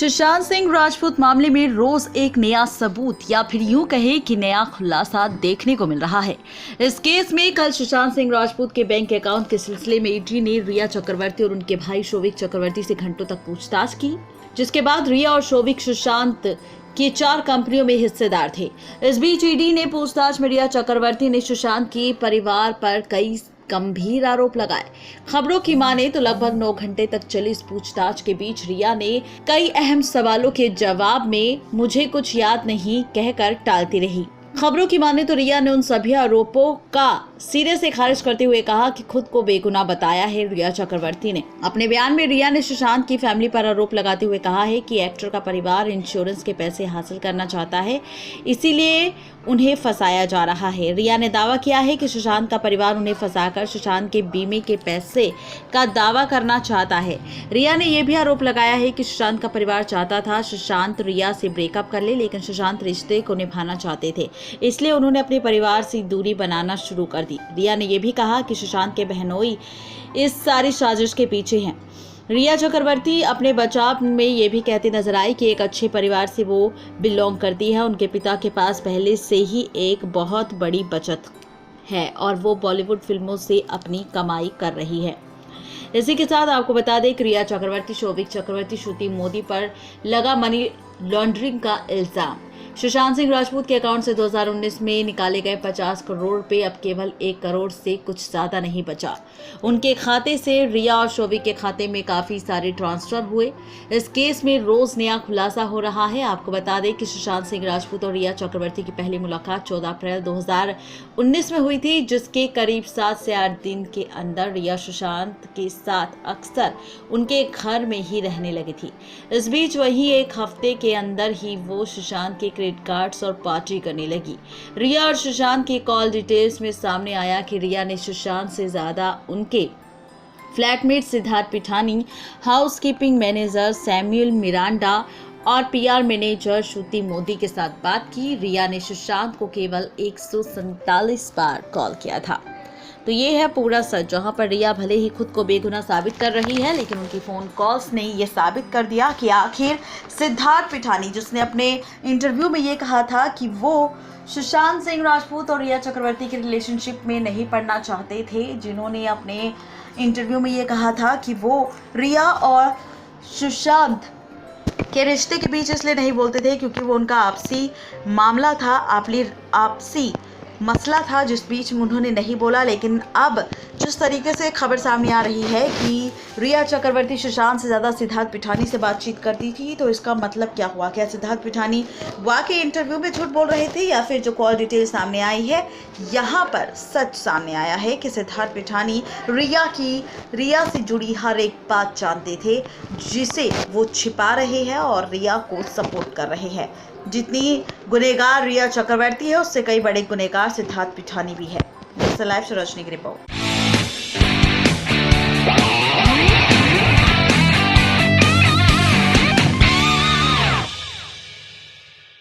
सुशांत सिंह राजपूत मामले में रोज एक नया सबूत या फिर यूं कहे कि नया खुलासा देखने को मिल रहा है। इस केस में कल सुशांत सिंह राजपूत के बैंक अकाउंट के सिलसिले में ईडी ने रिया चक्रवर्ती और उनके भाई शोविक चक्रवर्ती से घंटों तक पूछताछ की, जिसके बाद रिया और शोविक सुशांत की 4 कंपनियों में हिस्सेदार थे। इस बीच ईडी ने पूछताछ में रिया चक्रवर्ती ने सुशांत के परिवार पर कई गंभीर आरोप लगाए। खबरों की माने तो लगभग 9 घंटे तक चली इस पूछताछ के बीच रिया ने कई अहम सवालों के जवाब में मुझे कुछ याद नहीं कहकर टालती रही। खबरों की माने तो रिया ने उन सभी आरोपों का सिरे से खारिज करते हुए कहा कि खुद को बेगुनाह बताया है। रिया चक्रवर्ती ने अपने बयान में रिया ने सुशांत की फैमिली पर आरोप लगाते हुए कहा है कि एक्टर का परिवार इंश्योरेंस के पैसे हासिल करना चाहता है, इसीलिए उन्हें फंसाया जा रहा है। रिया ने दावा किया है कि सुशांत का परिवार उन्हें फंसाकर सुशांत के बीमे के पैसे का दावा करना चाहता है। रिया ने यह भी आरोप लगाया है कि सुशांत का परिवार चाहता था सुशांत रिया से ब्रेकअप कर ले, लेकिन सुशांत रिश्ते को निभाना चाहते थे, इसलिए उन्होंने अपने परिवार से दूरी बनाना शुरू कर दी। रिया ने यह भी कहा कि सुशांत के बहनोई इस सारी साजिश के पीछे हैं। रिया चक्रवर्ती अपने बचाव में ये भी कहती नजर आई कि एक अच्छे परिवार से वो बिलोंग करती है। उनके पिता के पास पहले से ही एक बहुत बड़ी बचत है और वो बॉलीवुड फिल्मों से अपनी कमाई कर रही है। इसी के साथ आपको बता दें कि रिया चक्रवर्ती, शोविक चक्रवर्ती, श्रुति मोदी पर लगा मनी लॉन्ड्रिंग का इल्जाम। सुशांत सिंह राजपूत के अकाउंट से 2019 में निकाले गए 50 करोड़ रुपए अब केवल 1 करोड़ से कुछ ज्यादा नहीं बचा। उनके खाते से रिया और शोविक के खाते में काफी सारे ट्रांसफर हुए। इस केस में रोज नया खुलासा हो रहा है। आपको बता दें कि सुशांत सिंह राजपूत और रिया चक्रवर्ती की पहली मुलाकात 14 अप्रैल 2019 में हुई थी, जिसके करीब 7 से 8 दिन के अंदर रिया सुशांत के साथ अक्सर उनके घर में ही रहने लगी थी। इस बीच वही एक हफ्ते के अंदर ही वो सुशांत के क्रेडिट कार्ड्स और पार्टी करने लगी। रिया और सुशांत की कॉल डिटेल्स में सामने आया कि रिया ने सुशांत से ज्यादा उनके flatmate Siddharth Pithani, housekeeping manager Samuel Miranda और पीआर मैनेजर श्रुति मोदी के साथ बात की। रिया ने सुशांत को केवल 147 बार कॉल किया था। तो ये है पूरा सच, जहां पर रिया भले ही खुद को बेगुनाह साबित कर रही है, लेकिन उनकी फ़ोन कॉल्स ने ये साबित कर दिया कि आखिर सिद्धार्थ पिठानी, जिसने अपने इंटरव्यू में ये कहा था कि वो सुशांत सिंह राजपूत और रिया चक्रवर्ती के रिलेशनशिप में नहीं पड़ना चाहते थे, जिन्होंने अपने इंटरव्यू में ये कहा था कि वो रिया और सुशांत के रिश्ते के बीच इसलिए नहीं बोलते थे क्योंकि वो उनका आपसी मामला था, आपसी मसला था, जिस बीच में उन्होंने नहीं बोला। लेकिन अब जिस तरीके से खबर सामने आ रही है कि रिया चक्रवर्ती सुशांत से ज़्यादा सिद्धार्थ पिठानी से बातचीत करती थी, तो इसका मतलब क्या हुआ? क्या सिद्धार्थ पिठानी वाकई इंटरव्यू में झूठ बोल रहे थे, या फिर जो कॉल डिटेल सामने आई है यहाँ पर सच सामने आया है कि सिद्धार्थ पिठानी रिया से जुड़ी हर एक बात जानते थे, जिसे वो छिपा रहे हैं और रिया को सपोर्ट कर रहे हैं। जितनी गुनहगार रिया चक्रवर्ती है, उससे कई बड़े गुनहगार सिद्धार्थ पिठानी भी है। लाइव से रजनी की रिपोर्ट।